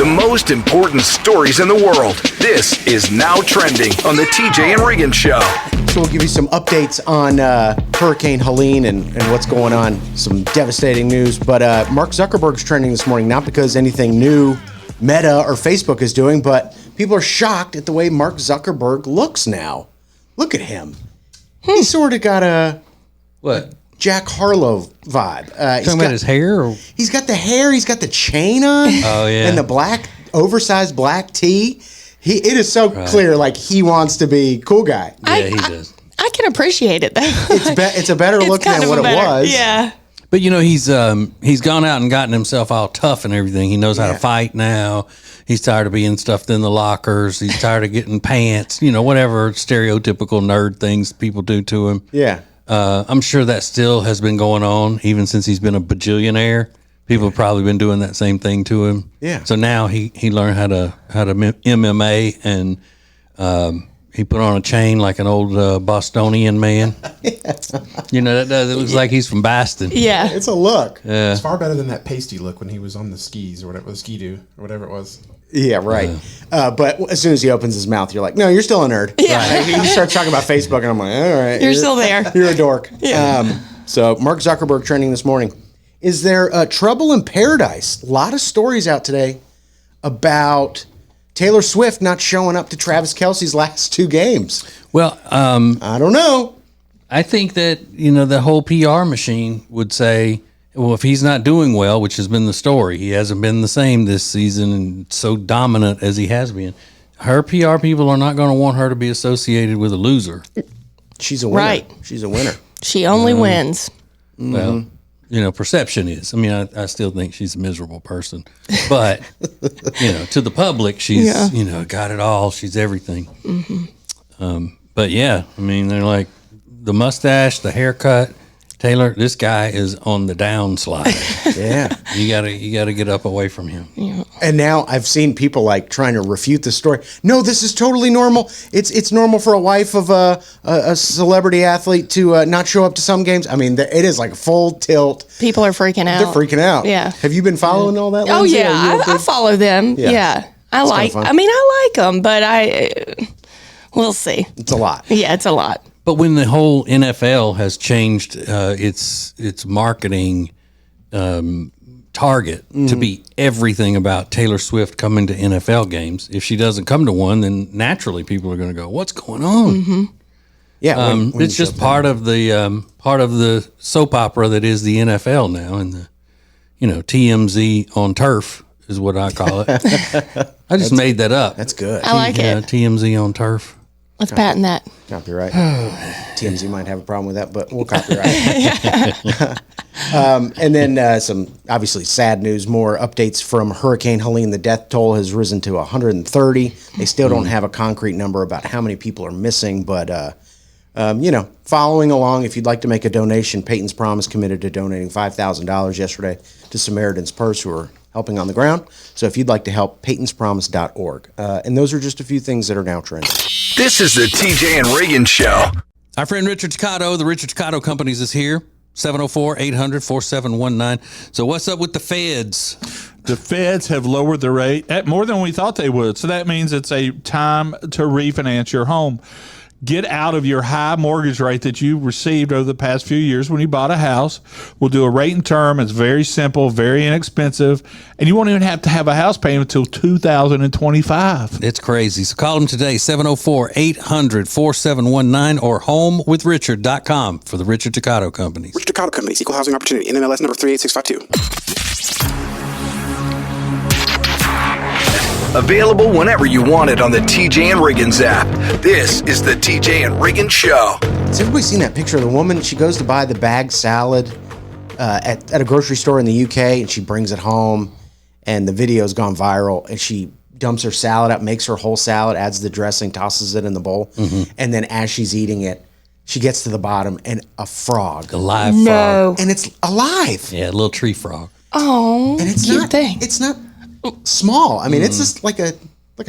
The most important stories in the world. This is Now Trending on the TJ and Riggins Show. So we'll give you some updates on Hurricane Helene and what's going on. Some devastating news. But Mark Zuckerberg's trending this morning, not because anything new Meta or Facebook is doing, but people are shocked at the way Mark Zuckerberg looks now. Look at him. He's sort of got a... What? Jack Harlow vibe. Talking about his hair? Or? He's got the hair. He's got the chain on. Oh, yeah. And the black, oversized black tee. It is so clear, like, he wants to be cool guy. Yeah, he does. I can appreciate it, though. It's a better look than what it was. Yeah. But, you know, he's gone out and gotten himself all tough and everything. He knows how to fight now. He's tired of being stuffed in the lockers. He's tired of getting pants, you know, whatever stereotypical nerd things people do to him. Yeah. I'm sure that still has been going on even since he's been a bajillionaire. People have probably been doing that same thing to him. Yeah. So now he learned how to MMA, and he put on a chain like an old Bostonian man. You know, it looks like he's from Boston. Yeah. It's a look. Yeah. It's far better than that pasty look when he was on the skis or whatever, the ski-doo or whatever it was. Yeah, right. But as soon as he opens his mouth, you're like, no, you're still a nerd. Yeah. Right. He starts talking about Facebook, and I'm like, all right. You're still there. You're a dork. Yeah. So Mark Zuckerberg trending this morning. Is there trouble in paradise? A lot of stories out today about Taylor Swift not showing up to Travis Kelce's last two games. Well, I don't know. I think that, you know, the whole PR machine would say, well, if he's not doing well, which has been the story, he hasn't been the same this season and so dominant as he has been. Her PR people are not going to want her to be associated with a loser. She's a winner. Right. She's a winner. She only wins. Well, you know, perception is. I mean, I still think she's a miserable person. But, you know, to the public, she's, you know, got it all. She's everything. But, yeah, I mean, they're like the mustache, the haircut. Taylor, this guy is on the downslide. Yeah. You gotta get up away from him. Yeah. And now I've seen people like trying to refute the story. No, this is totally normal. It's normal for a wife of a celebrity athlete to not show up to some games. I mean, it is like a full tilt. People are freaking out. They're freaking out. Yeah. Have you been following all that? Oh, Lindsay? yeah. I follow them. Yeah. I like them, but we'll see. It's a lot. Yeah, it's a lot. But when the whole NFL has changed its marketing target to be everything about Taylor Swift coming to NFL games, if she doesn't come to one, then naturally people are going to go, "What's going on?" Yeah, it's just part of the soap opera that is the NFL now, and the TMZ on turf is what I call it. I just made that up. That's good. I like it. TMZ on turf. Let's patent that. Copyright. TMZ might have a problem with that, but we'll copyright it. And then some obviously sad news, more updates from Hurricane Helene. The death toll has risen to 130. They still don't have a concrete number about how many people are missing, but, following along, if you'd like to make a donation, Peyton's Promise committed to donating $5,000 yesterday to Samaritan's Purse, who are helping on the ground. So if you'd like to help, peytonspromise.org. And those are just a few things that are now trending. This is the TJ and Riggins Show. Our friend Richard Toccato, the Richard Toccato Companies, is here. 704-800-4719. So what's up with the feds? The feds have lowered the rate at more than we thought they would. So that means it's a time to refinance your home. Get out of your high mortgage rate that you received over the past few years when you bought a house. We'll do a rate and term. It's very simple, very inexpensive, and you won't even have to have a house payment until 2025. It's crazy. So call them today, 704-800-4719 or homewithrichard.com for the Richard Toccato Companies. Richard Toccato Companies, Equal Housing Opportunity, NMLS number 38652. Available whenever you want it on the TJ and Riggins app. This is the TJ and Riggins Show. Has everybody seen that picture of the woman? She goes to buy the bag salad at a grocery store in the UK, and she brings it home, and the video's gone viral, and she dumps her salad out, makes her whole salad, adds the dressing, tosses it in the bowl, and then as she's eating it, she gets to the bottom, and a frog. A live frog. And it's alive. Yeah, a little tree frog. Oh, And it's cute not, thing. it's not small. I mean, it's just like a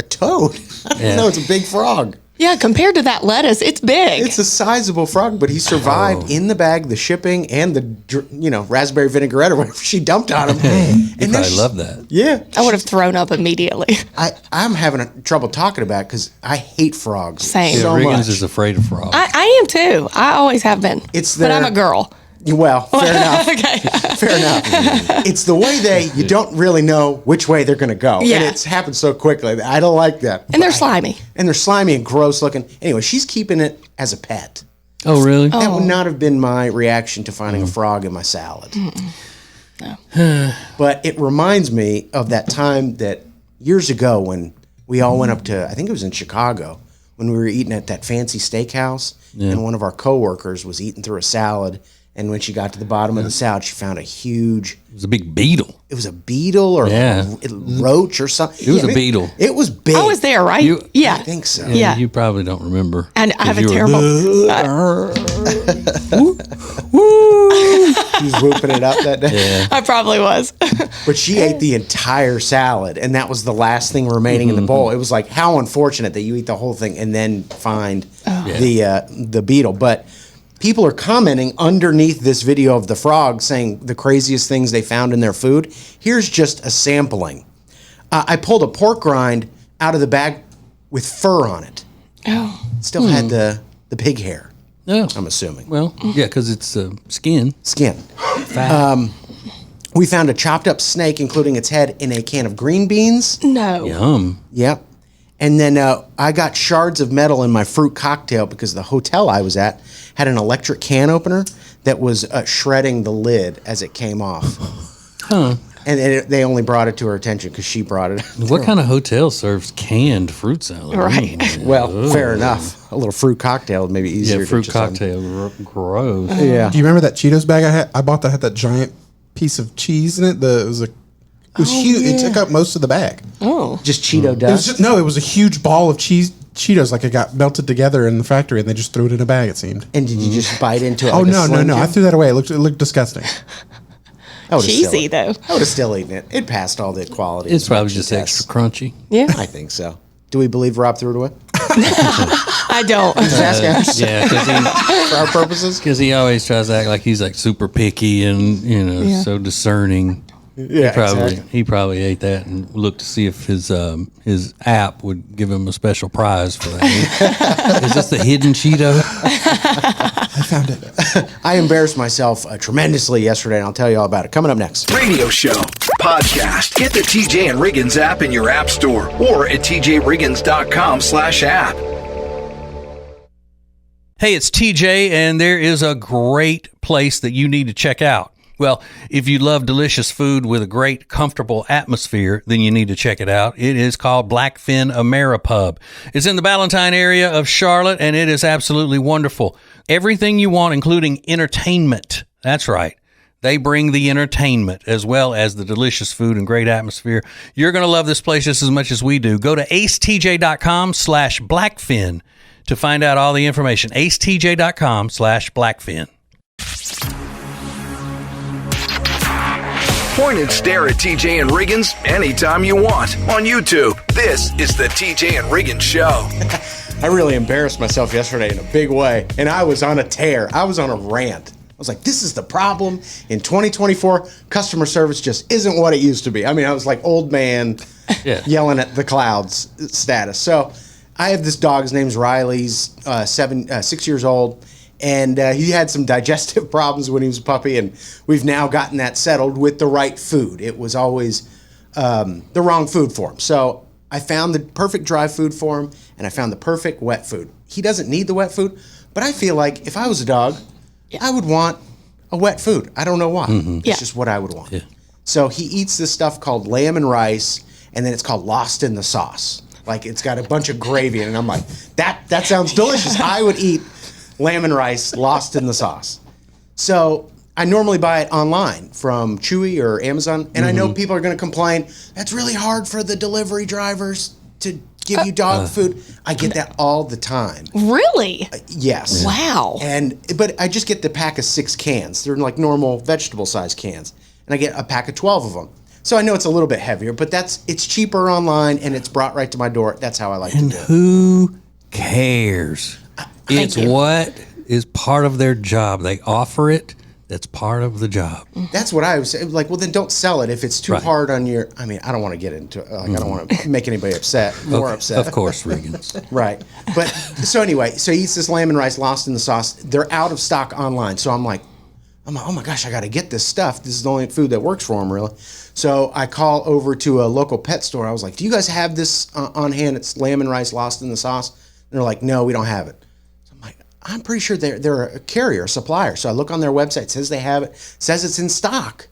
toad. I don't know. It's a big frog. Yeah, compared to that lettuce, it's big. It's a sizable frog, but he survived in the bag, the shipping, and the raspberry vinaigrette or whatever she dumped on him. You probably love that. Yeah. I would have thrown up immediately. I'm having trouble talking about it because I hate frogs. Same. So Riggins much. is afraid of frogs. I am too. I always have been. But I'm a girl. Well, fair enough. Okay. Fair enough. It's the way you don't really know which way they're going to go. Yeah. And it's happened so quickly. I don't like that. And they're slimy. And they're slimy and gross looking. Anyway, she's keeping it as a pet. Oh, really? That would not have been my reaction to finding a frog in my salad. No. But it reminds me of that time that years ago when we all went up to, I think it was in Chicago, when we were eating at that fancy steakhouse, and one of our coworkers was eating through a salad. And when she got to the bottom of the salad, she found a huge... It was a big beetle. It was a beetle or a roach or something. It was a beetle. It was big. I was there, right? I think so. Yeah. You probably don't remember. And I have a terrible... She was whooping it up that day. Yeah. I probably was. But she ate the entire salad, and that was the last thing remaining in the bowl. It was like, how unfortunate that you eat the whole thing and then find the beetle. But... people are commenting underneath this video of the frog saying the craziest things they found in their food. Here's just a sampling. I pulled a pork rind out of the bag with fur on it. Oh. Still had the pig hair, No. I'm assuming. Well, yeah, because it's skin. Skin. Fat. We found a chopped up snake, including its head, in a can of green beans. No. Yum. Yep. And then I got shards of metal in my fruit cocktail because the hotel I was at had an electric can opener that was shredding the lid as it came off. Huh. And they only brought it to her attention because she brought it. What kind of hotel serves canned fruit salad? Right. Well, fair enough. A little fruit cocktail may be easier. Yeah, to fruit just, cocktail. Gross. Yeah. Do you remember that Cheetos bag I had? I bought that had that giant piece of cheese in it. It was huge. yeah. It took up most of the bag. Oh. Just Cheeto It was dust. it was a huge ball of Cheetos, like it got melted together in the factory, and they just threw it in a bag. It seemed. And did you just bite into it? Oh like a no! Slim I Jim? threw that away. It looked disgusting. I would've still- Cheesy, though. I would have still eaten it. It passed all the quality. It's probably inspection just tests. extra crunchy. Yeah. I think so. Do we believe Rob threw it away? I don't. Just ask him Yeah, for our purposes. because he always tries to act like he's like super picky and so discerning. Yeah, exactly. He probably ate that and looked to see if his app would give him a special prize for that. Is this the hidden Cheeto? I found it. I embarrassed myself tremendously yesterday, and I'll tell you all about it. Coming up next. Radio show, podcast. Get the TJ and Riggins app in your app store or at tjriggins.com/app. Hey, it's TJ, and there is a great place that you need to check out. Well, if you love delicious food with a great, comfortable atmosphere, then you need to check it out. It is called Blackfin Ameripub. It's in the Ballantyne area of Charlotte, and it is absolutely wonderful. Everything you want, including entertainment. That's right. They bring the entertainment as well as the delicious food and great atmosphere. You're going to love this place just as much as we do. Go to acetj.com/blackfin to find out all the information. acetj.com/blackfin. Point and stare at TJ and Riggins anytime you want on YouTube. This is the TJ and Riggins Show. I really embarrassed myself yesterday in a big way, and I was on a tear. I was on a rant. I was like, this is the problem. In 2024, customer service just isn't what it used to be. I mean, I was like old man yelling at the clouds status. So I have this dog. His name's Riley. He's 6 years old. And he had some digestive problems when he was a puppy, and we've now gotten that settled with the right food. It was always the wrong food for him. So I found the perfect dry food for him, and I found the perfect wet food. He doesn't need the wet food, but I feel like if I was a dog, I would want a wet food. I don't know why. It's just what I would want. Yeah. So he eats this stuff called lamb and rice, and then it's called Lost in the Sauce. Like it's got a bunch of gravy in it, and I'm like, that sounds delicious. I would eat lamb and rice lost in the sauce. So I normally buy it online from Chewy or Amazon, and I know people are going to complain, that's really hard for the delivery drivers to give you dog food. I get that all the time. Really? Yes. Wow. But I just get the pack of 6 cans. They're like normal vegetable size cans. And I get a pack of 12 of them. So I know it's a little bit heavier, but it's cheaper online and it's brought right to my door. That's how I like to do it. Who cares. It's what is part of their job. They offer it. That's part of the job. That's what I was saying. Like, well, then don't sell it if it's too hard on your. I mean, I don't want to get into it. Like, I don't want to make anybody upset. Of course, Riggins. Right. But so anyway, so he eats this lamb and rice lost in the sauce. They're out of stock online. So I'm like, oh my gosh, I got to get this stuff. This is the only food that works for them, really. So I call over to a local pet store. I was like, do you guys have this on hand? It's lamb and rice lost in the sauce. And they're like, no, we don't have it. I'm pretty sure they're a carrier, a supplier. So I look on their website, it says they have it, says it's in stock.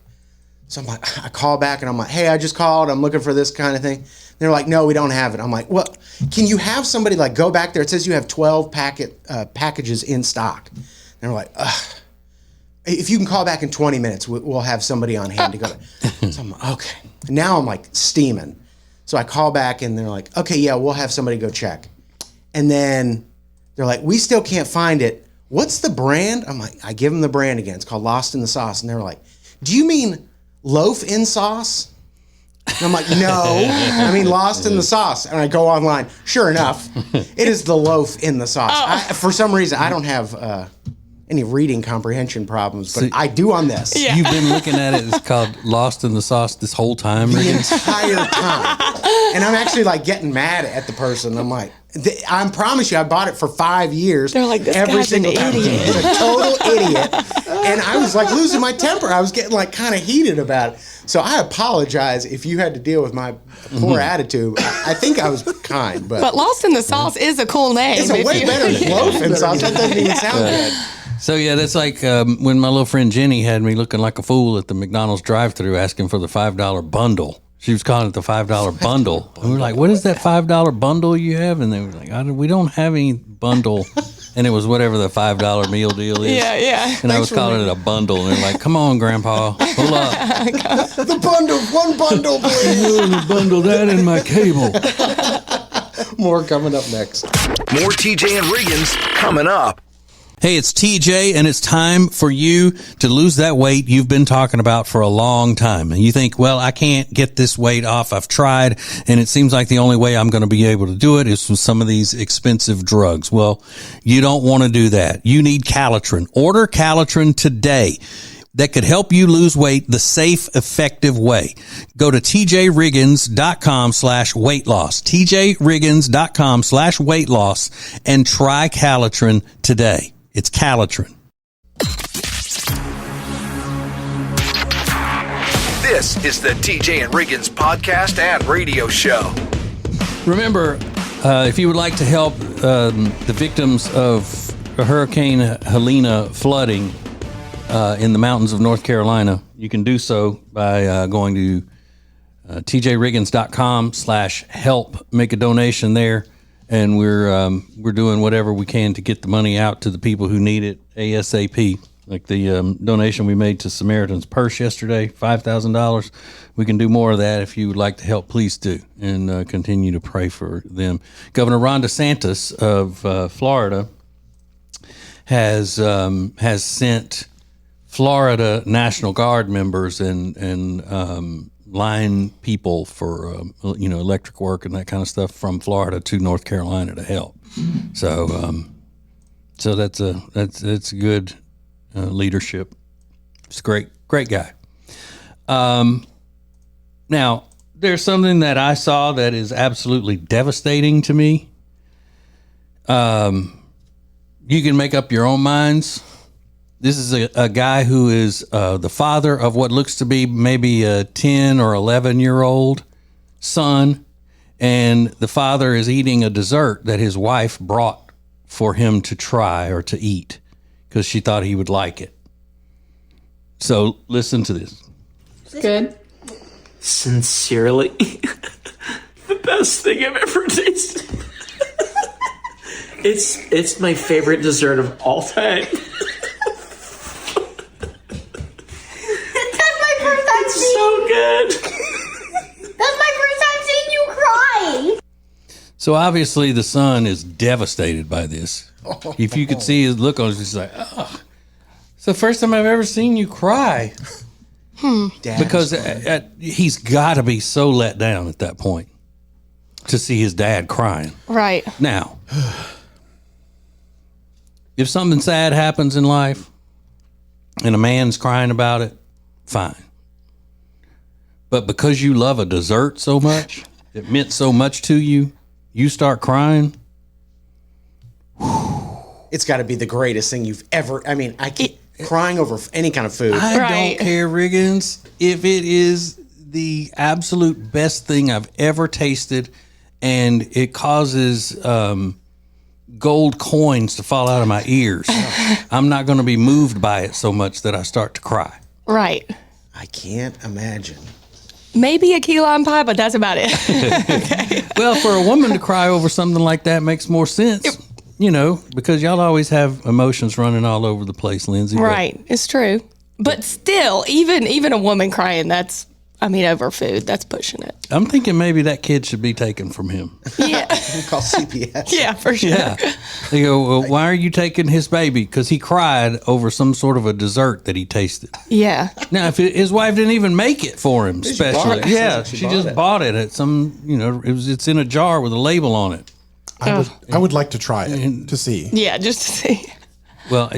So I'm like, I call back and I'm like, hey, I just called. I'm looking for this kind of thing. They're like, no, we don't have it. I'm like, well, can you have somebody like go back there? It says you have 12 packages in stock. And they're like, ugh. If you can call back in 20 minutes, we'll have somebody on hand to go. So I'm like, okay. Now I'm like steaming. So I call back and they're like, okay, yeah, we'll have somebody go check. And then they're like, we still can't find it. What's the brand? I'm like, I give them the brand again. It's called Lost in the Sauce. And they're like, do you mean loaf in sauce? And I'm like, no, I mean Lost in the Sauce. And I go online. Sure enough, it is the loaf in the sauce. For some reason, I don't have any reading comprehension problems, but I do on this. Yeah. You've been looking at it. It's called Lost in the Sauce this whole time. The entire time. And I'm actually like getting mad at the person. I'm like, I promise you, I bought it for 5 years. They're like, this guy's an idiot. He's a total idiot. And I was like losing my temper. I was getting like kind of heated about it. So I apologize if you had to deal with my poor attitude. I think I was kind, but Lost in the Sauce is a cool name. It's a way better than loaf in sauce. That doesn't even sound good. So yeah, that's like when my little friend Jenny had me looking like a fool at the McDonald's drive-thru asking for the $5 bundle. She was calling it the $5 bundle. And we were like, what is that $5 bundle you have? And they were like, we don't have any bundle. And it was whatever the $5 meal deal is. Yeah. And I was calling it a bundle. And they're like, come on, Grandpa, pull up. The bundle, one bundle, please. Bundle that in my cable. More coming up next. More TJ and Riggins coming up. Hey, it's TJ, and it's time for you to lose that weight you've been talking about for a long time. And you think, well, I can't get this weight off. I've tried, and it seems like the only way I'm going to be able to do it is with some of these expensive drugs. Well, you don't want to do that. You need Calotren. Order Calotren today. That could help you lose weight the safe, effective way. Go to tjriggins.com/weight loss. tjriggins.com/weight loss and try Calotren today. It's Calotren. This is the TJ and Riggins podcast and radio show. Remember, if you would like to help the victims of Hurricane Helena flooding in the mountains of North Carolina, you can do so by going to tjriggins.com/help. Make a donation there. And we're doing whatever we can to get the money out to the people who need it ASAP. Like the donation we made to Samaritan's Purse yesterday, $5,000. We can do more of that. If you would like to help, please do, and continue to pray for them. Governor Ron DeSantis of Florida has sent Florida National Guard members and line people for electric work and that kind of stuff from Florida to North Carolina to help. So that's good leadership. It's great guy. Now there's something that I saw that is absolutely devastating to me. You can make up your own minds. This is a guy who is the father of what looks to be maybe a 10 or 11-year-old son, and the father is eating a dessert that his wife brought for him to try or to eat because she thought he would like it. So listen to this. Good. Sincerely, the best thing I've ever tasted. It's my favorite dessert of all time. So good. That's my first time seeing you cry. So obviously the son is devastated by this. If you could see his look on his face, he's like, oh, it's the first time I've ever seen you cry. Because he's got to be so let down at that point to see his dad crying. Right. Now, If something sad happens in life and a man's crying about it, fine. But because you love a dessert so much, it meant so much to you, you start crying. It's got to be the greatest thing you've ever. I mean, I keep crying over any kind of food. I don't care, Riggins, if it is the absolute best thing I've ever tasted and it causes gold coins to fall out of my ears. I'm not going to be moved by it so much that I start to cry. Right. I can't imagine. Maybe a key lime pie, but that's about it. Okay. Well, for a woman to cry over something like that makes more sense, you know, because y'all always have emotions running all over the place, Lindsay. Right. It's true. But still, even a woman crying, over food, that's pushing it. I'm thinking maybe that kid should be taken from him. Yeah. Call CPS. Yeah, for sure. Yeah. They go, well, why are you taking his baby? Because he cried over some sort of a dessert that he tasted. Yeah. Now, if his wife didn't even make it for him, specially. Yeah, she just bought it at some, it's in a jar with a label on it. I would like to try it to see. Yeah, just to see. Well,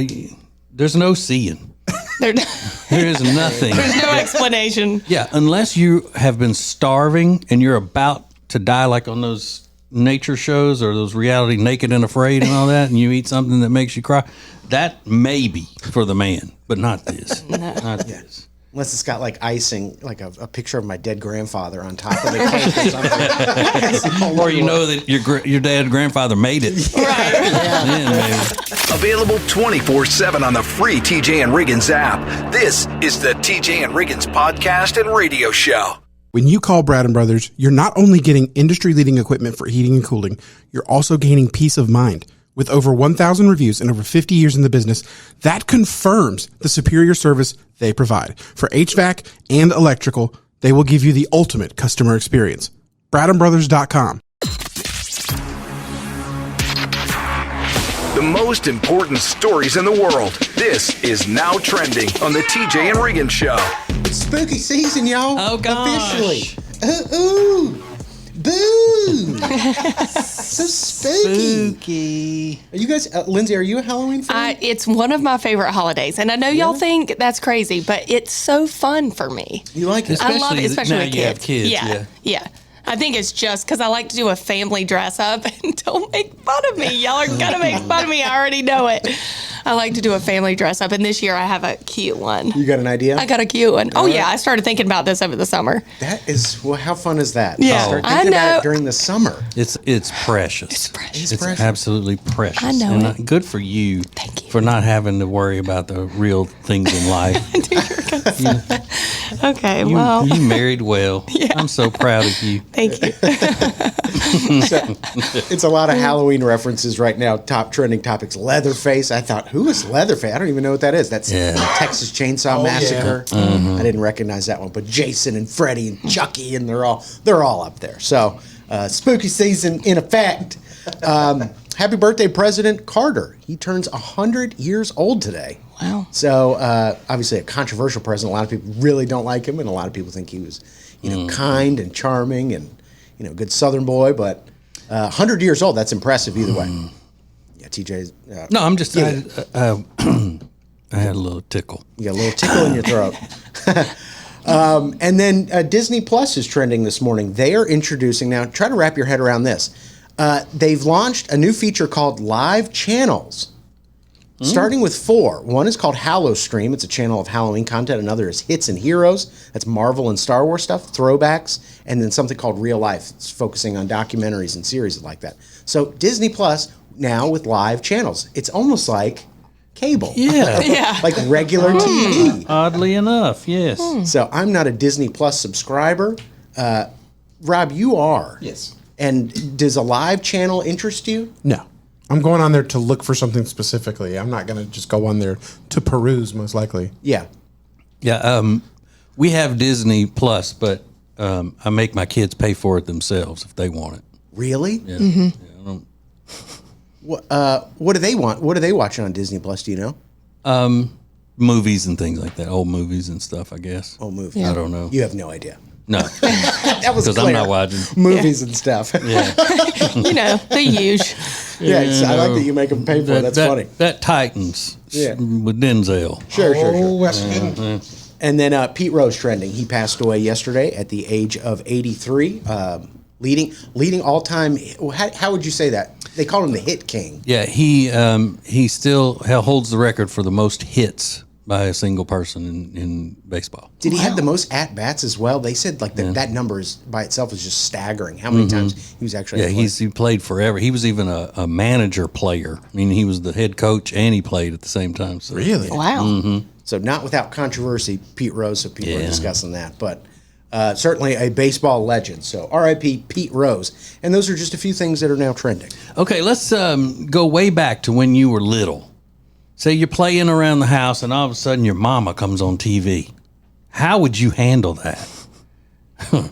there's no seeing. There is nothing. There's no explanation. Yeah, unless you have been starving and you're about to die, like on those nature shows or those reality Naked and Afraid and all that, and you eat something that makes you cry, that may be for the man, but not this. Not this. Unless it's got like icing, like a picture of my dead grandfather on top of the cake or something. Or you know that your dad grandfather made it. Right. Yeah, Available 24/7 on the free TJ and Riggins app. This is the TJ and Riggins podcast and radio show. When you call Brad and Brothers, you're not only getting industry-leading equipment for heating and cooling, you're also gaining peace of mind. With over 1,000 reviews and over 50 years in the business, that confirms the superior service they provide. For HVAC and electrical, they will give you the ultimate customer experience. BradandBrothers.com. The most important stories in the world. This is Now Trending on the TJ and Riggins Show. It's spooky season, y'all. Oh, gosh. Officially. Ooh. Boo! So spooky. Are you guys, Lindsay, are you a Halloween fan? It's one of my favorite holidays. And I know y'all think that's crazy, but it's so fun for me. You like it? I love it, especially now with you have kids. kids, Yeah. I think it's just because I like to do a family dress up. And don't make fun of me. Y'all are going to make fun of me. I already know it. I like to do a family dress up. And this year I have a cute one. You got an idea? I got a cute one. Oh, yeah. I started thinking about this over the summer. That is, well, how fun is that? Yeah. Start I thinking know. about it during the summer. It's precious. It's precious. It's precious. Absolutely precious. I know and it. Good for you. Thank you. For not having to worry about the real things in life. Okay, You well, married well. Yeah. I'm so proud of you. thank you. It's a lot of Halloween references right now. Top trending topics. Leatherface. I thought, who is Leatherface? I don't even know what that is. That's Texas Chainsaw Massacre. Yeah. I didn't recognize that one. But Jason and Freddy and Chucky, and they're all up there. So spooky season in effect. Happy birthday, President Carter. He turns 100 years old today. Wow. So obviously a controversial president. A lot of people really don't like him, and a lot of people think he was, kind and charming and good Southern boy. But 100 years old, that's impressive either way. Yeah, TJ. No, I'm just. I had a little tickle. You got a little tickle in your throat. And then Disney Plus is trending this morning. They are introducing now. Try to wrap your head around this. They've launched a new feature called Live Channels. Starting with 4. One is called HalloStream. It's a channel of Halloween content. Another is Hits and Heroes. That's Marvel and Star Wars stuff, throwbacks. And then something called Real Life. It's focusing on documentaries and series like that. So Disney Plus now with live channels. It's almost like cable. Yeah. Yeah. Like regular TV. Oddly enough, yes. So I'm not a Disney Plus subscriber. Rob, you are. Yes. And does a live channel interest you? No. I'm going on there to look for something specifically. I'm not going to just go on there to peruse, most likely. Yeah. Yeah. We have Disney Plus, but I make my kids pay for it themselves if they want it. Really? Yeah. Mm-hmm. Yeah, What do they want? What are they watching on Disney Plus? Do you know? Movies and things like that. Old movies and stuff, I guess. Oh, movies. I don't know. You have no idea. No. That was Because I'm clear. not watching. Movies and stuff. Yeah. The huge. Yeah, I like that you make them pay for it. That's funny. That Titans with Denzel. Sure. West End. And then Pete Rose trending. He passed away yesterday at the age of 83. Leading all time. How would you say that? They call him the Hit King. Yeah, he still holds the record for the most hits by a single person in baseball. Did he have the most at bats as well? They said that number is by itself is just staggering. How many times he was actually? Yeah, he played forever. He was even a manager player. I mean, he was the head coach and he played at the same time. So. Really? Wow. So not without controversy, Pete Rose. So people are discussing that, but. Certainly a baseball legend. So R.I.P. Pete Rose. And those are just a few things that are now trending. Okay, let's go way back to when you were little. Say you're playing around the house and all of a sudden your mama comes on TV. How would you handle that? Well,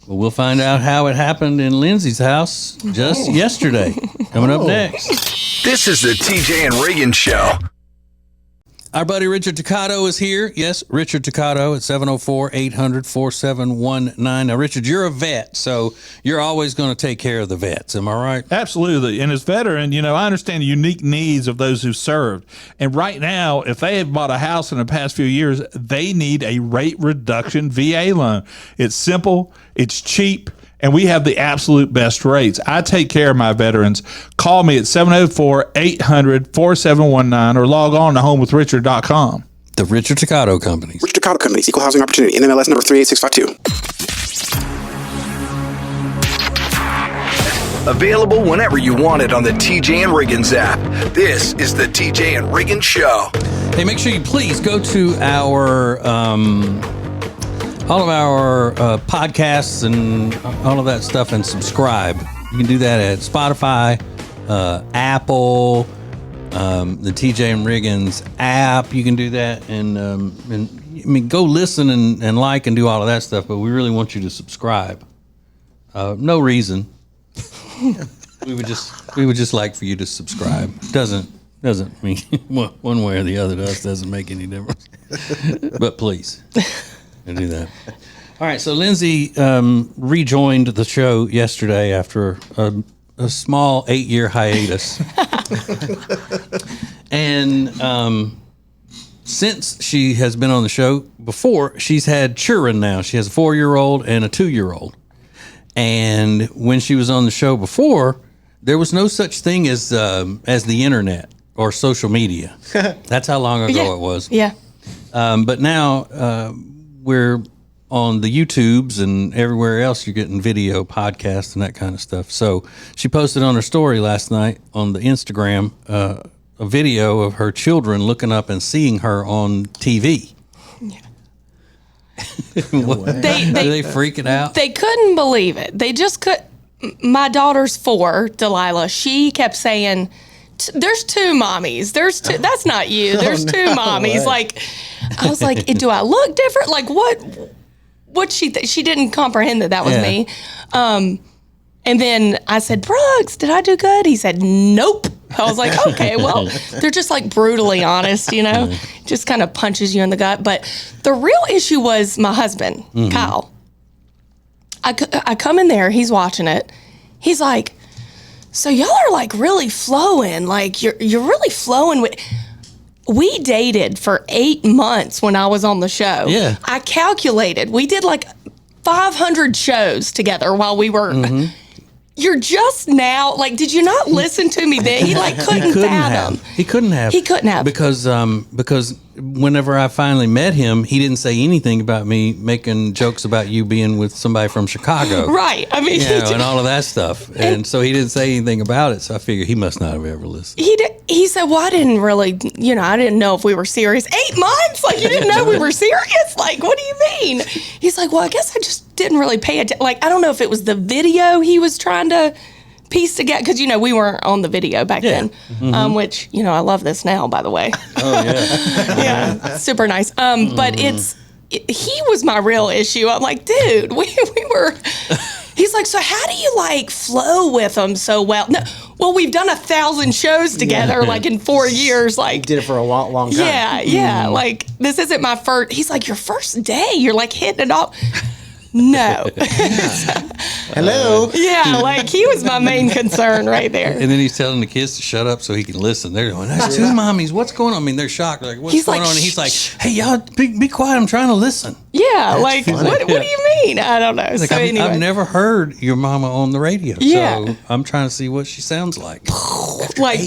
we'll find out how it happened in Lindsay's house just yesterday. Coming up next. This is the TJ and Riggins Show. Our buddy Richard Toccato is here. Yes, Richard Toccato at 704-800-4719. Now, Richard, you're a vet, so you're always going to take care of the vets. Am I right? Absolutely. And as veteran, I understand the unique needs of those who served. And right now, if they have bought a house in the past few years, they need a rate reduction VA loan. It's simple, it's cheap, and we have the absolute best rates. I take care of my veterans. Call me at 704-800-4719 or log on to homewithrichard.com. The Richard Toccato Companies. Richard Toccato Companies, Equal Housing Opportunity, NMLS number 38652. Available whenever you want it on the TJ and Riggins app. This is the TJ and Riggins Show. Hey, make sure you please go to our all of our podcasts and all of that stuff and subscribe. You can do that at Spotify, Apple, the TJ and Riggins app. You can do that, and I mean, go listen and like and do all of that stuff. But we really want you to subscribe. No reason. we would just like for you to subscribe. Doesn't mean one way or the other to us. Doesn't make any difference. But please. Do that. All right, so Lindsay rejoined the show yesterday after a small 8-year hiatus. And since she has been on the show before, she's had children now. She has a 4-year-old and a 2-year-old. And when she was on the show before, there was no such thing as the internet or social media. That's how long ago it was. Yeah. But now... we're on the YouTubes and everywhere else. You're getting video, podcasts, and that kind of stuff. So she posted on her story last night on the Instagram a video of her children looking up and seeing her on TV. Yeah. They freaking out. They couldn't believe it. They just could. My daughter's 4, Delilah. She kept saying, "There's 2 mommies. There's 2. That's not you. There's 2 mommies." Like, I was like, "Do I look different? Like, what she she didn't comprehend that was me." And then I said, "Brooks, did I do good?" He said, "Nope." I was like, "Okay, well, they're just like brutally honest, just kind of punches you in the gut." But the real issue was my husband, Kyle. I come in there, he's watching it. He's like, "So y'all are like really flowing. Like you're really flowing with." We dated for 8 months when I was on the show. Yeah. I calculated. We did like 500 shows together while we were. You're just now, like, did you not listen to me then? He like couldn't fathom. He couldn't have. Because whenever I finally met him, he didn't say anything about me making jokes about you being with somebody from Chicago. Right. I mean, and all of that stuff. And so he didn't say anything about it. So I figured he must not have ever listened. He said, "Well, I didn't really, I didn't know if we were serious." 8 months? Like, you didn't know we were serious? Like, what do you mean? He's like, "Well, I guess I just didn't really pay attention." Like, I don't know if it was the video he was trying to piece together, because we weren't on the video back then, which I love this now, by the way. Oh yeah. Yeah, super nice. But he was my real issue. I'm like, dude, we were. He's like, "So how do you like flow with them so well?" No, well, we've done 1,000 shows together, like in 4 years. Like, did it for a long time. Yeah. Like, this isn't my first. He's like, "Your first day, you're like hitting it off." No. Hello. Yeah, like he was my main concern right there. And then he's telling the kids to shut up so he can listen. They're going, "That's two mommies. What's going on?" I mean, they're shocked. Like, what's going on? And he's like, "Hey, y'all, be quiet. I'm trying to listen." Yeah, like what do you mean? I don't know. Like, So anyway. I've never heard your mama on the radio, so I'm trying to see what she sounds like. Like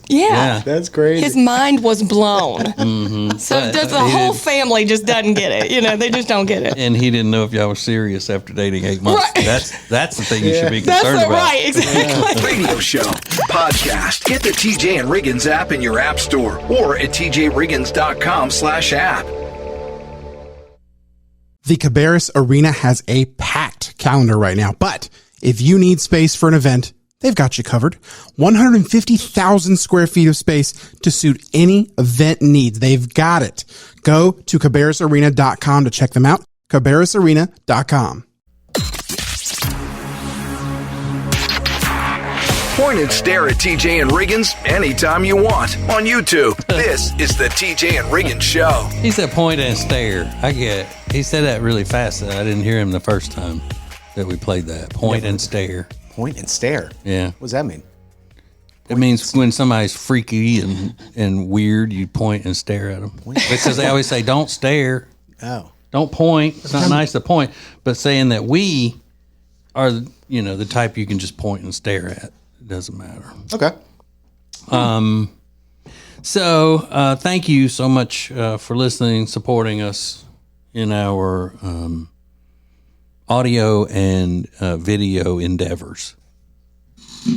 yeah. That's crazy. His mind was blown. So does the whole family just doesn't get it? You know, they just don't get it. And he didn't know if y'all were serious after dating 8 months. Right. That's the thing you should be concerned about. Right, exactly. Radio show, podcast. Get the TJ and Riggins app in your app store or at tjriggins.com/app. The Cabarrus Arena has a packed calendar right now, but if you need space for an event, they've got you covered. 150,000 square feet of space to suit any event needs. They've got it. Go to cabarrusarena.com to check them out. cabarrusarena.com. Point and stare at TJ and Riggins anytime you want on YouTube. This is the TJ and Riggins Show. He said point and stare. I get it. He said that really fast. I didn't hear him the first time that we played that. Point and stare. Point and stare. Yeah. What does that mean? It means when somebody's freaky and weird, you point and stare at them. Because they always say, don't stare. Oh. Don't point. It's not nice to point. But saying that we are, the type you can just point and stare at. It doesn't matter. Okay. So thank you so much for listening, supporting us in our audio and video endeavors.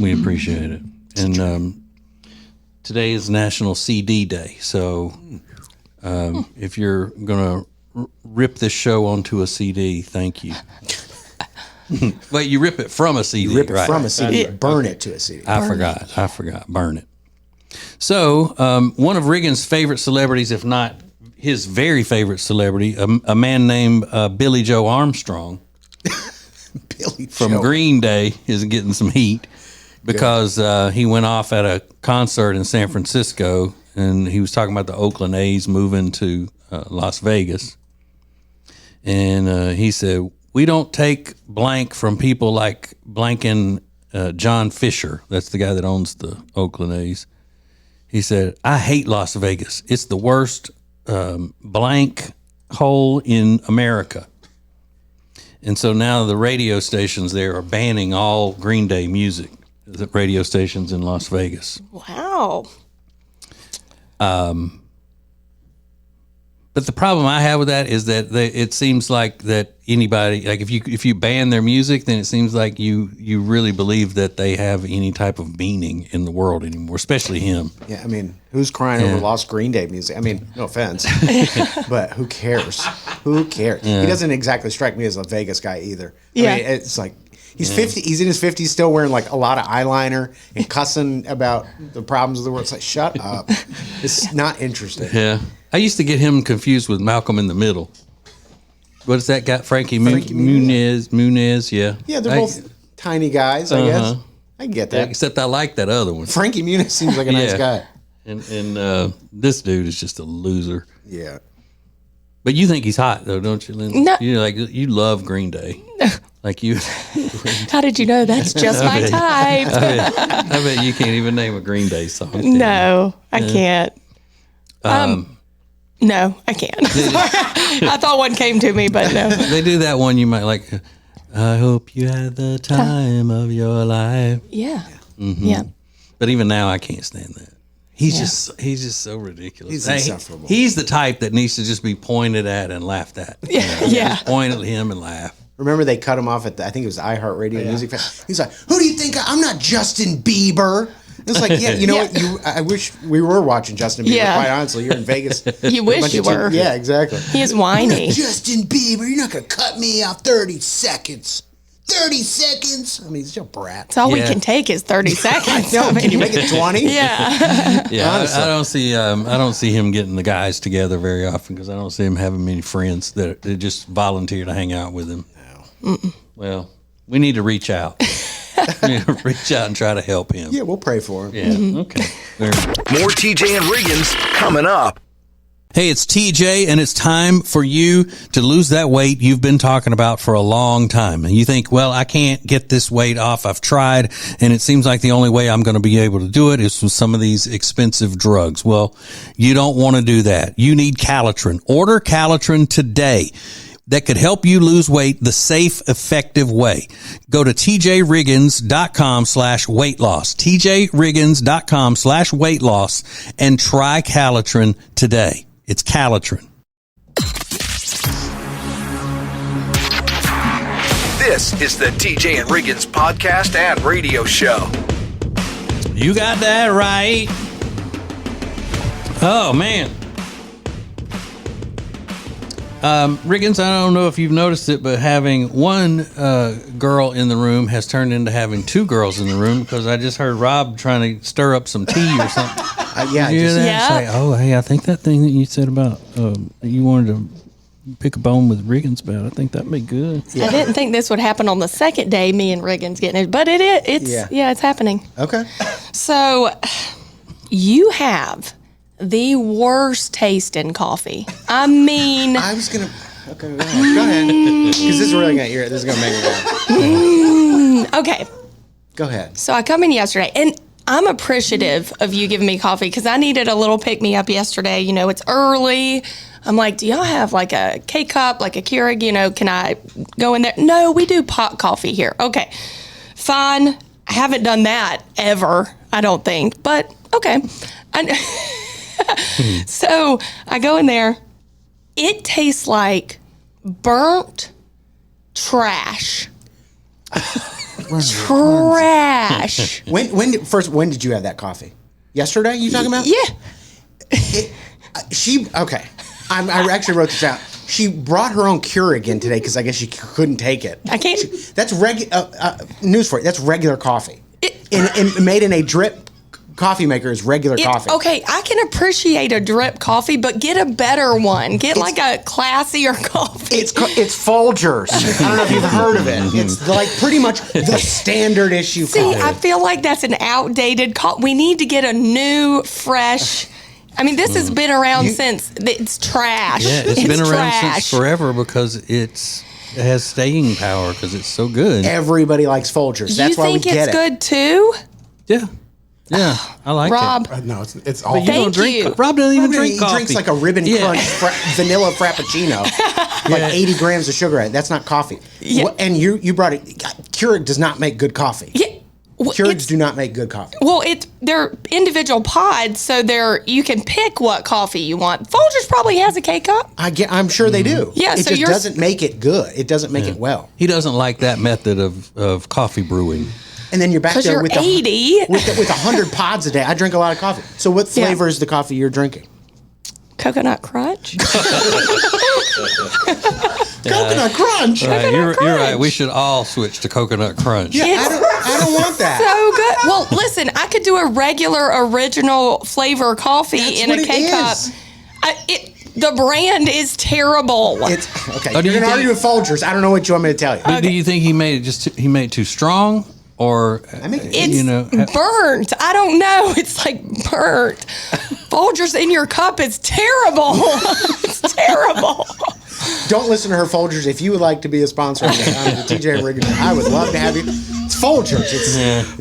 We appreciate it. And today is National CD Day. So if you're going to rip this show onto a CD, thank you. Wait, you rip it from a CD. You rip it right? from a CD. Burn it to a CD. I forgot. Burn it. So one of Riggins' favorite celebrities, if not his very favorite celebrity, a man named Billy Joe Armstrong from Green Day is getting some heat because he went off at a concert in San Francisco and he was talking about the Oakland A's moving to Las Vegas. And he said, "We don't take blank from people like blank and John Fisher." That's the guy that owns the Oakland A's. He said, "I hate Las Vegas. It's the worst blank hole in America." And so now the radio stations there are banning all Green Day music, the radio stations in Las Vegas. Wow. But the problem I have with that is that it seems like that anybody, like if you ban their music, then it seems like you really believe that they have any type of meaning in the world anymore, especially him. Yeah, I mean, who's crying over lost Green Day music? I mean, no offense, but who cares? Who cares? Yeah. He doesn't exactly strike me as a Vegas guy either. Yeah. I mean, it's like he's 50. He's in his 50s, still wearing like a lot of eyeliner and cussing about the problems of the world. It's like, shut up. It's not interesting. Yeah. I used to get him confused with Malcolm in the Middle. What is that guy? Frankie Muniz, yeah. Yeah, they're both tiny guys, I guess. I can get that. Yeah, except I like that other one. Frankie Muniz seems like a nice guy. And this dude is just a loser. Yeah. But you think he's hot though, don't you, Lindsay? No. You love Green Day. Like you. How did you know that's just my type? I bet you can't even name a Green Day song. can you? No, I can't. No, I can't. I thought one came to me, but no. They do that one you might like. I hope you had the time of your life. Yeah. Mm-hmm. Yeah. But even now, I can't stand that. He's just so ridiculous. He's insufferable. He's the type that needs to just be pointed at and laughed at. Yeah. Just point at him and laugh. Remember they cut him off at I think it was iHeartRadio Music Fest. He's like, "Who do you think I'm not Justin Bieber." It's like, yeah, you know what? I wish we were watching Justin Bieber. Yeah. Quite honestly, you're in Vegas. You wish you were. Yeah, exactly. He is whiny. Justin Bieber, you're not gonna cut me off 30 seconds. 30 seconds. I mean, he's a brat. That's all we can take is 30 seconds. No, can you make it 20? Yeah. Yeah, I don't see him getting the guys together very often because I don't see him having many friends that just volunteer to hang out with him. No. Well, we need to reach out. Reach out and try to help him. Yeah, we'll pray for him. Yeah. Okay. More TJ and Riggins coming up. Hey, it's TJ, and it's time for you to lose that weight you've been talking about for a long time. And you think, well, I can't get this weight off. I've tried, and it seems like the only way I'm going to be able to do it is with some of these expensive drugs. Well, you don't want to do that. You need Calotren. Order Calotren today. That could help you lose weight the safe, effective way. Go to tjriggins.com/weight loss. tjriggins.com/weight loss and try Calotren today. It's Calotren. This is the TJ and Riggins podcast and radio show. You got that right. Oh, man. Riggins, I don't know if you've noticed it, but having one girl in the room has turned into having two girls in the room, because I just heard Rob trying to stir up some tea or something. Yeah. Did you hear that? Yeah. Say, oh, hey, I think that thing that you said about you wanted to pick a bone with Riggins about, I think that'd be good. Yeah. I didn't think this would happen on the second day, me and Riggins getting it, but it is. It's happening. Okay. So you have the worst taste in coffee. I mean, I was going to. Okay, go ahead. Because this is really going to hear it. This is going to make me go. okay. Go ahead. So I come in yesterday, and I'm appreciative of you giving me coffee because I needed a little pick-me-up yesterday. You know, it's early. I'm like, do y'all have like a K-cup, like a Keurig? You know, can I go in there? No, we do pot coffee here. Okay, fine. I haven't done that ever, I don't think. But, okay. So I go in there. It tastes like burnt trash. Trash. When did you have that coffee? Yesterday? You talking about? Yeah. Okay. I actually wrote this out. She brought her own Keurig in today because I guess she couldn't take it. I can't. That's news for you. That's regular coffee. And made in a drip coffee maker is regular coffee. Okay, I can appreciate a drip coffee, but get a better one. Get like a classier coffee. It's Folgers. I don't know if you've heard of it. It's like pretty much the standard issue coffee. I feel like that's an outdated coffee. We need to get a new, fresh. I mean, this has been around since it's trash. Yeah, it's been around since forever because it has staying power because it's so good. Everybody likes Folgers. That's why we get it. You think it's good too? Yeah. Yeah, I like Rob. it. No, it's all. Thank you. Rob doesn't even drink coffee. He drinks like a ribbon crunch vanilla frappuccino, like 80 grams of sugar. That's not coffee. Yeah. And you brought it. Keurig does not make good coffee. Yeah. Well, Keurigs do not make good coffee. Well, they're individual pods, so you can pick what coffee you want. Folgers probably has a K-cup. I'm sure they do. Yeah, it so just doesn't make it good. It doesn't make it well. He doesn't like that method of coffee brewing. And then you're back there you're with 80. with 100 pods a day. I drink a lot of coffee. So what flavor is the coffee you're drinking? Coconut Crunch. Coconut Crunch. Right, you're right. We should all switch to Coconut Crunch. Yeah, I don't want that. So good. Well, listen, I could do a regular original flavor coffee That's in what a it K-cup. is. The brand is terrible. It's okay. Oh, do You're you gonna argue think- with Folgers. I don't know what you want me to tell you. But do you think he made it too strong, or It's burnt. I don't know. It's like burnt. Folgers in your cup is terrible. It's terrible. Don't listen to her, Folgers. If you would like to be a sponsor of the TJ and Riggins, I would love to have you. It's Folgers. It's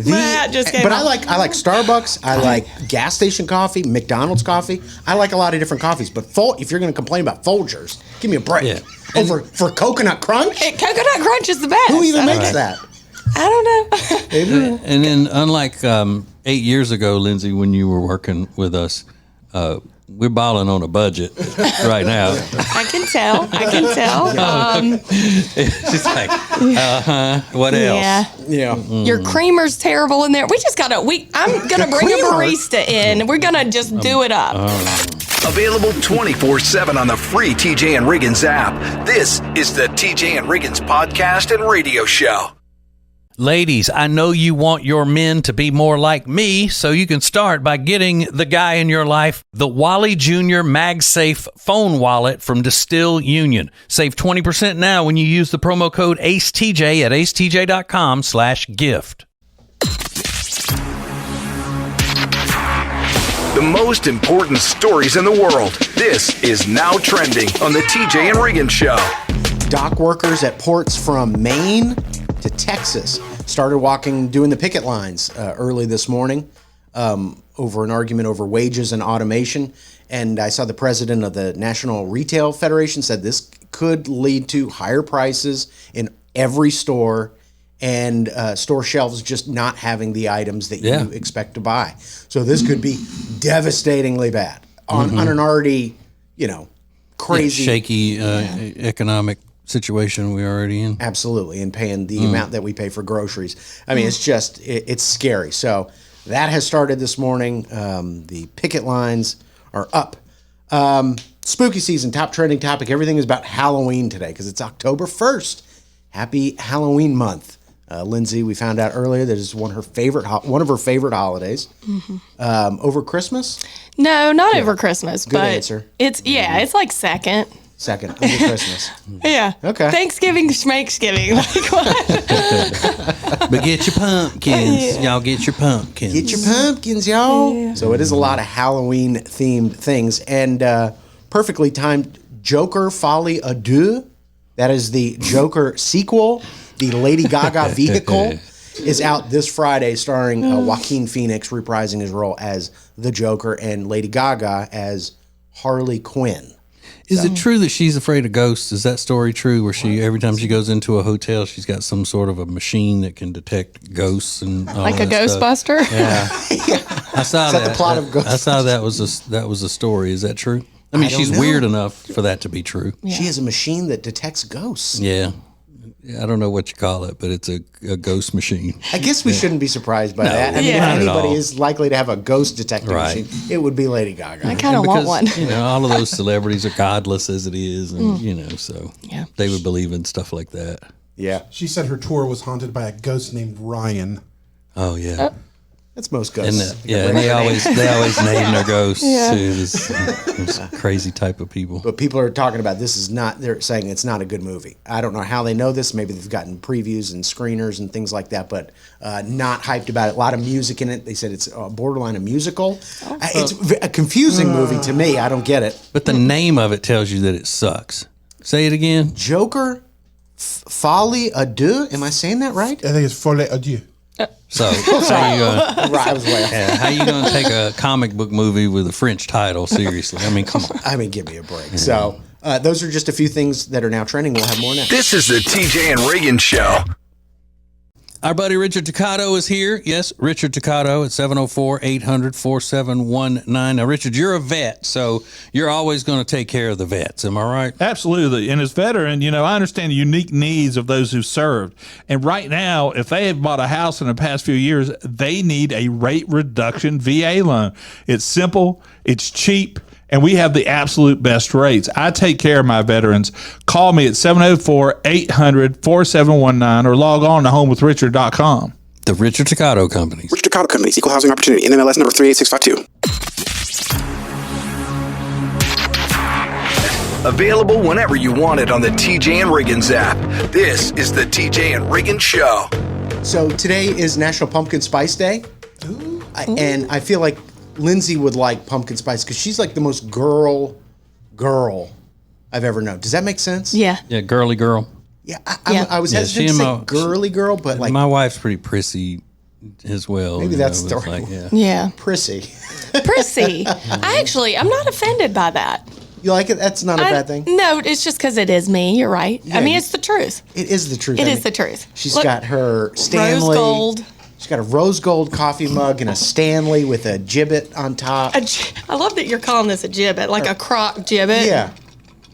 Matt just came but up. I like Starbucks. I like gas station coffee, McDonald's coffee. I like a lot of different coffees. But if you're going to complain about Folgers, give me a break. Yeah. For Coconut Crunch? Coconut Crunch is the best. Who even makes that? I don't know. And then, unlike 8 years ago, Lindsay, when you were working with us, we're balling on a budget right now. I can tell. She's like, what else? Yeah. Yeah. Your creamer's terrible in there. We just gotta. I'm gonna bring a barista in. We're gonna just do it up. Available 24/7 on the free TJ and Riggins app. This is the TJ and Riggins podcast and radio show. Ladies, I know you want your men to be more like me, so you can start by getting the guy in your life the Wally Jr. MagSafe phone wallet from Distill Union. Save 20% now when you use the promo code ACETJ at acetj.com/gift. The most important stories in the world. This is Now Trending on the TJ and Riggins Show. Dock workers at ports from Maine to Texas started doing the picket lines early this morning over an argument over wages and automation. And I saw the president of the National Retail Federation said this could lead to higher prices in every store and store shelves just not having the items that you expect to buy. So this could be devastatingly bad on an already, crazy, shaky economic situation we're already in. Absolutely, and paying the amount that we pay for groceries. I mean, it's scary. So that has started this morning. The picket lines are up. Spooky season, top trending topic. Everything is about Halloween today because it's October 1st. Happy Halloween month. Lindsay, we found out earlier that it's one of her favorite holidays. Over Christmas? No, not over Christmas. Good but answer. It's like second. Second, over Christmas. Yeah. Okay. Thanksgiving, schmakesgiving. Like what? But get your pumpkins. Y'all get your pumpkins. Get your pumpkins, y'all. Yeah. So it is a lot of Halloween-themed things. And perfectly timed Joker Folie à Deux. That is the Joker sequel. The Lady Gaga vehicle is out this Friday, starring Joaquin Phoenix reprising his role as the Joker and Lady Gaga as Harley Quinn. Is it true that she's afraid of ghosts? Is that story true? Where every time she goes into a hotel, she's got some sort of a machine that can detect ghosts and all like a that Ghostbuster? Stuff? Yeah, I saw that. The plot of Ghostbusters? I saw that was a story. Is that true? I mean, she's weird enough for that to be true. Yeah. She has a machine that detects ghosts. Yeah. I don't know what you call it, but it's a ghost machine. I guess we shouldn't be surprised by that. I mean, if anybody is likely to have a ghost detecting machine, it would be Lady Gaga. I kind of want one. All of those celebrities are godless as it is, and so they would believe in stuff like that. Yeah. She said her tour was haunted by a ghost named Ryan. Oh yeah. That's most ghosts. And they always name their ghosts too. This crazy type of people. But people are talking about this is not. They're saying it's not a good movie. I don't know how they know this. Maybe they've gotten previews and screeners and things like that. But not hyped about it. A lot of music in it. They said it's borderline a musical. It's a confusing movie to me. I don't get it. But the name of it tells you that it sucks. Say it again. Joker Folie à Deux. Am I saying that right? I think it's Folie à Deux. So how you gonna? Right, I was way off. How you gonna take a comic book movie with a French title seriously? I mean, come on. I mean, give me a break. So those are just a few things that are now trending. We'll have more next. This is the TJ and Riggins Show. Our buddy Richard Toccato is here. Yes, Richard Toccato at 704-800-4719. Now, Richard, you're a vet, so you're always going to take care of the vets. Am I right? Absolutely. And as veteran, I understand the unique needs of those who served. And right now, if they have bought a house in the past few years, they need a rate reduction VA loan. It's simple, it's cheap, and we have the absolute best rates. I take care of my veterans. Call me at 704-800-4719 or log on to homewithrichard.com. The Richard Toccato Companies. Richard Toccato Companies, Equal Housing Opportunity, NMLS number 38652. Available whenever you want it on the TJ and Riggins app. This is the TJ and Riggins Show. So today is National Pumpkin Spice Day. And I feel like Lindsay would like pumpkin spice because she's like the most girl I've ever known. Does that make sense? Yeah. Yeah, girly girl. Yeah, I was hesitant to say girly girl, but like my wife's pretty prissy as well. Maybe that's the right. Yeah. Prissy. Prissy. I'm not offended by that. You like it? That's not a bad thing. No, it's just because it is me. You're right. Yeah, I mean, it's the truth. It is the truth. It is the truth. She's got her Stanley. Rose gold. She's got a rose gold coffee mug and a Stanley with a gibbet on top. I love that you're calling this a gibbet, like a crock gibbet. Yeah.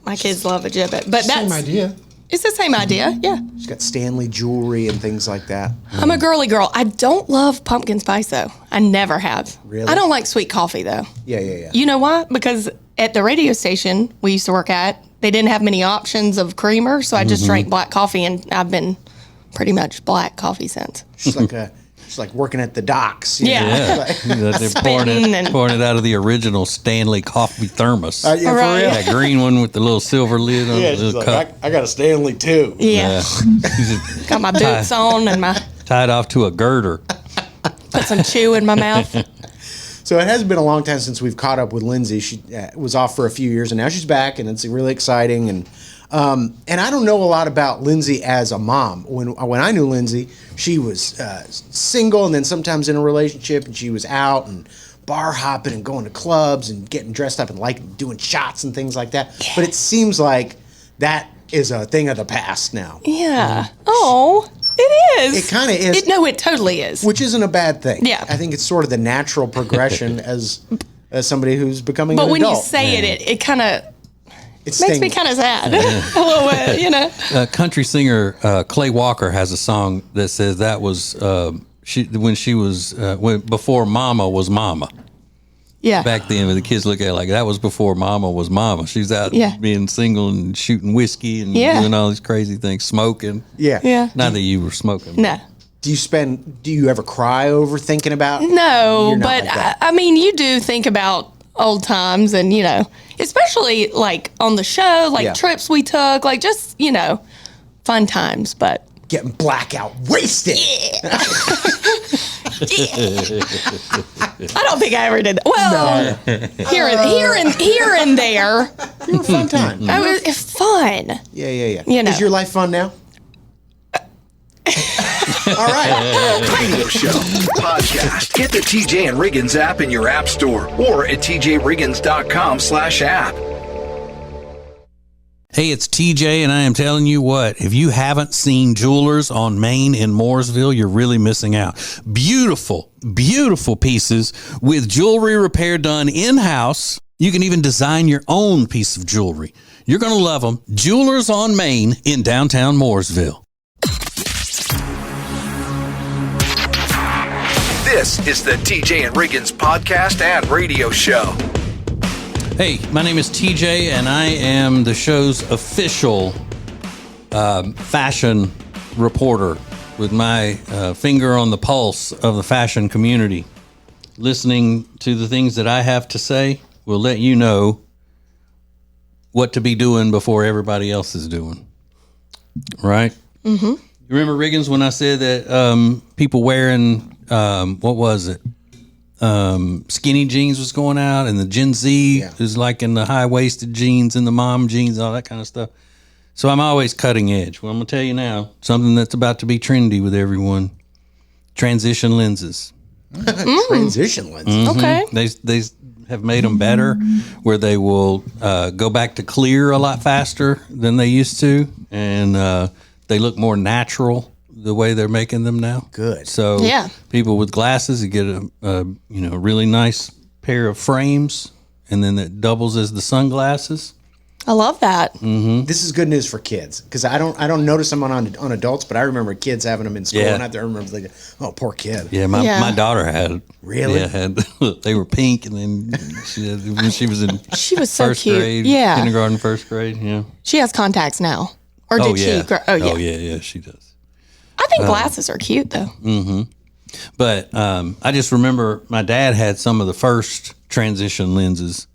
My kids love a gibbet. But Same idea. It's the same idea, yeah. She's got Stanley jewelry and things like that. I'm a girly girl. I don't love pumpkin spice, though. I never have. Really? I don't like sweet coffee, though. Yeah. You know why? Because at the radio station we used to work at, they didn't have many options of creamer, so I just drank black coffee, and I've been pretty much black coffee since. She's like working at the docks. Yeah. They're pouring it out of the original Stanley coffee thermos. Yeah, for real. That green one with the little silver lid on the little cup. I got a Stanley too. Yeah. Got my boots on and my tied off to a girder. put some chew in my mouth. So it hasn't been a long time since we've caught up with Lindsay. She was off for a few years, and now she's back, and it's really exciting. And I don't know a lot about Lindsay as a mom. When I knew Lindsay, she was single, and then sometimes in a relationship, and she was out and bar hopping and going to clubs and getting dressed up and like doing shots and things like that. Yeah. But it seems like that is a thing of the past now. Yeah. Oh. It is. It kind of is. No, it totally is. Which isn't a bad thing. Yeah. I think it's sort of the natural progression as somebody who's becoming an adult. But when you say it kind of makes me kind of sad a little bit, you know. Country singer Clay Walker has a song that says that was before Mama was Mama. Yeah. Back then, when the kids look at it like that was before Mama was Mama. She's out being single and shooting whiskey and doing all these crazy things, smoking. Yeah. Yeah. Not that you were smoking. No. Do you ever cry over thinking about? No, but like I mean, you do think about old times and, you know, especially like on the show, like trips we took, like just, you know, fun times, but. Getting blackout wasted. Yeah. I don't think I ever did that. Well, here and there. You were fun time. It was fun. Yeah. You know. Is your life fun now? All right. Radio show, podcast. Get the TJ and Riggins app in your app store or at tjriggins.com/app. Hey, it's TJ, and I am telling you what, if you haven't seen Jewelers on Main in Mooresville, you're really missing out. Beautiful, beautiful pieces with jewelry repair done in-house. You can even design your own piece of jewelry. You're going to love them. Jewelers on Main in downtown Mooresville. This is the TJ and Riggins podcast and radio show. Hey, my name is TJ, and I am the show's official fashion reporter with my finger on the pulse of the fashion community. Listening to the things that I have to say will let you know what to be doing before everybody else is doing. Right? Mm-hmm. You remember, Riggins, when I said that people wearing, what was it? Skinny jeans was going out, and the Gen Z is like in the high-waisted jeans and the mom jeans, all that kind of stuff. So I'm always cutting edge. Well, I'm going to tell you now, something that's about to be trendy with everyone, transition lenses. Transition lenses. Mm-hmm. Okay. They have made them better where they will go back to clear a lot faster than they used to, and they look more natural the way they're making them now. Good. So people with glasses, you get a really nice pair of frames, and then that doubles as the sunglasses. I love that. Mm-hmm. This is good news for kids because I don't notice them on adults, but I remember kids having them in school, and I remember thinking, "Oh, poor kid." Yeah, my daughter had really. Yeah, they were pink, and then when she was in she was first so cute. grade, kindergarten, first grade. Yeah, she has contacts now, or did she? Oh yeah, she does. I think glasses are cute though. Mm-hmm. But I just remember my dad had some of the first transition lenses,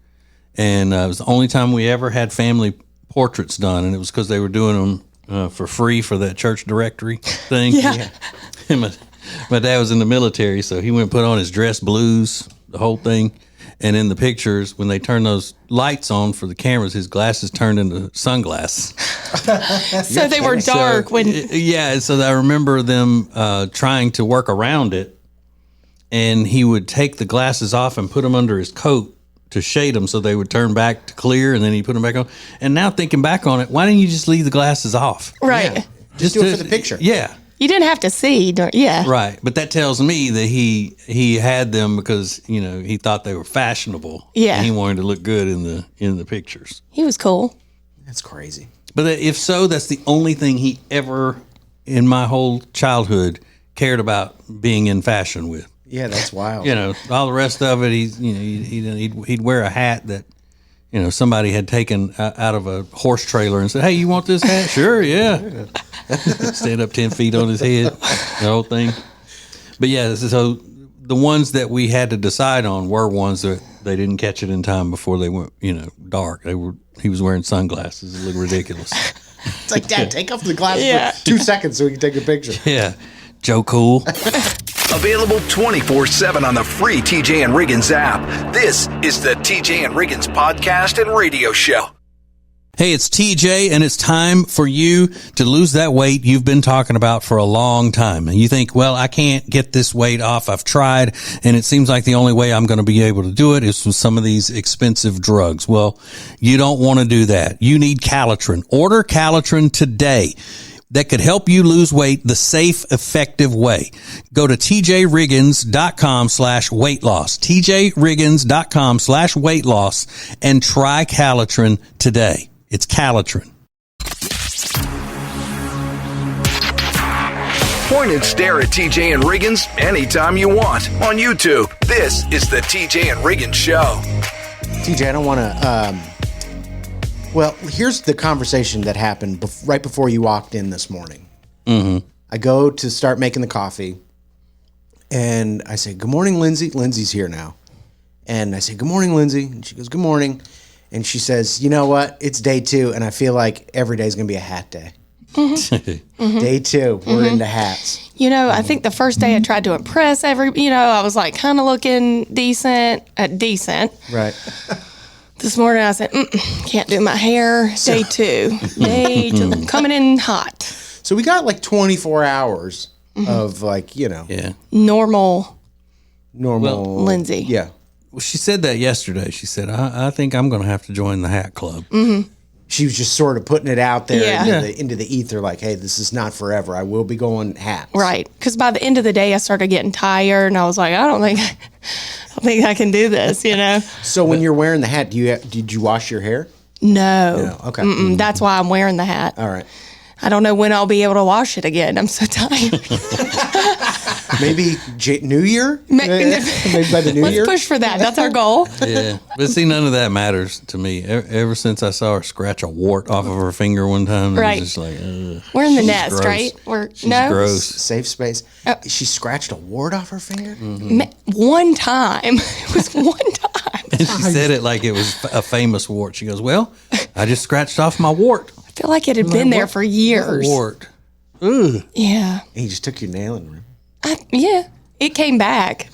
and it was the only time we ever had family portraits done, and it was because they were doing them for free for that church directory thing. And my dad was in the military, so he went and put on his dress blues, the whole thing. And in the pictures, when they turned those lights on for the cameras, his glasses turned into sunglasses. So they were dark when. Yeah, so I remember them trying to work around it, and he would take the glasses off and put them under his coat to shade them so they would turn back to clear, and then he put them back on. And now thinking back on it, why didn't you just leave the glasses off? Right. Yeah. Just do it for the picture. Yeah. You didn't have to see. Yeah. Right. But that tells me that he had them because, he thought they were fashionable. Yeah. And he wanted to look good in the pictures. He was cool. That's crazy. But if so, that's the only thing he ever, in my whole childhood, cared about being in fashion with. Yeah, that's wild. All the rest of it, he'd wear a hat that, somebody had taken out of a horse trailer and said, "Hey, you want this hat?" Sure, yeah. Stand up 10 feet on his head, the whole thing. But yeah, so the ones that we had to decide on were ones that they didn't catch it in time before they went, dark. He was wearing sunglasses. It looked ridiculous. It's like, Dad, take off the glasses for 2 seconds so we can take a picture. Yeah. Joe Cool. Available 24/7 on the free TJ and Riggins app. This is the TJ and Riggins podcast and radio show. Hey, it's TJ, and it's time for you to lose that weight you've been talking about for a long time. And you think, well, I can't get this weight off. I've tried, and it seems like the only way I'm going to be able to do it is with some of these expensive drugs. Well, you don't want to do that. You need Calotren. Order Calotren today. That could help you lose weight the safe, effective way. Go to tjriggins.com/weight loss. tjriggins.com/weight loss and try Calotren today. It's Calotren. Point and stare at TJ and Riggins anytime you want on YouTube. This is the TJ and Riggins Show. TJ, I don't want to... Well, here's the conversation that happened right before you walked in this morning. Mm-hmm. I go to start making the coffee, and I say, "Good morning, Lindsay." Lindsay's here now. And I say, "Good morning, Lindsay." And she goes, "Good morning." And she says, "You know what? It's day 2, and I feel like every day is going to be a hat day." Mm-hmm. Day 2, we're into hats. You know, I think the first day I tried to impress I was like kind of looking decent. Right. This morning I said, can't do my hair. Day 2. Day 2. Coming in hot. So we got like 24 hours of normal Lindsay. Yeah. Well, she said that yesterday. She said, I think I'm going to have to join the hat club. Mm-hmm. She was just sort of putting it out there into the ether, like, hey, this is not forever. I will be going hats. Right. Because by the end of the day, I started getting tired, and I was like, I don't think I can do this, So when you're wearing the hat, did you wash your hair? No. Okay. That's why I'm wearing the hat. All right. I don't know when I'll be able to wash it again. I'm so tired. Maybe New Year? Maybe by the New Year? Let's push for that. That's our goal. Yeah. But see, none of that matters to me. Ever since I saw her scratch a wart off of her finger one time, right. It was just like, we're in the nest, gross. right? She's gross. Safe space. She scratched a wart off her finger? Mm-hmm. One time. It was one time. And she said it like it was a famous wart. She goes, well, I just scratched off my wart. I feel like it had been there for years. Wart. Ugh. Yeah. And you just took your nail and yeah. It came back.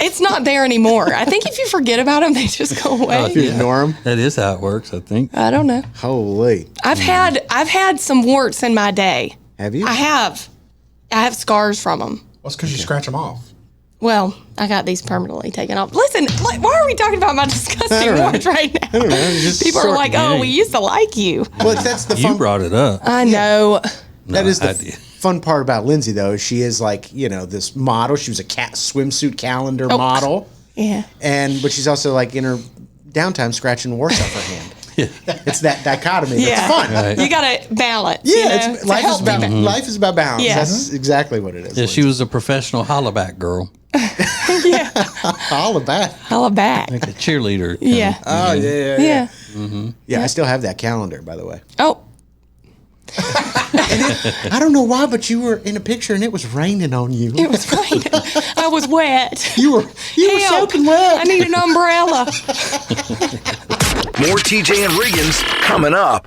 It's not there anymore. I think if you forget about them, they just go away. if you ignore them? That is how it works, I think. I don't know. Holy. I've had some warts in my day. Have you? I have scars from them. Well, it's because you scratch them off. Well, I got these permanently taken off. Listen, why are we talking about my disgusting warts right now? I don't know. People are like, oh, we used to like you. Well, that's the fun. You brought it up. I know. That is the fun part about Lindsay, though. She is like, this model. She was a swimsuit calendar model. Yeah. But she's also like in her downtime scratching warts off her hand. Yeah. It's that dichotomy. Yeah. It's fun. Right. You got to balance. Yeah. Life is about balance. Yeah. That's exactly what it is. Yeah, she was a professional hollaback girl. Yeah. Hollaback. Hollaback. Like a cheerleader. Yeah. Oh, yeah. Yeah. Mm-hmm. Yeah, I still have that calendar, by the way. Oh. I don't know why, but you were in a picture and it was raining on you. It was raining. I was wet. You were soaking wet. I need an umbrella. More TJ and Riggins coming up.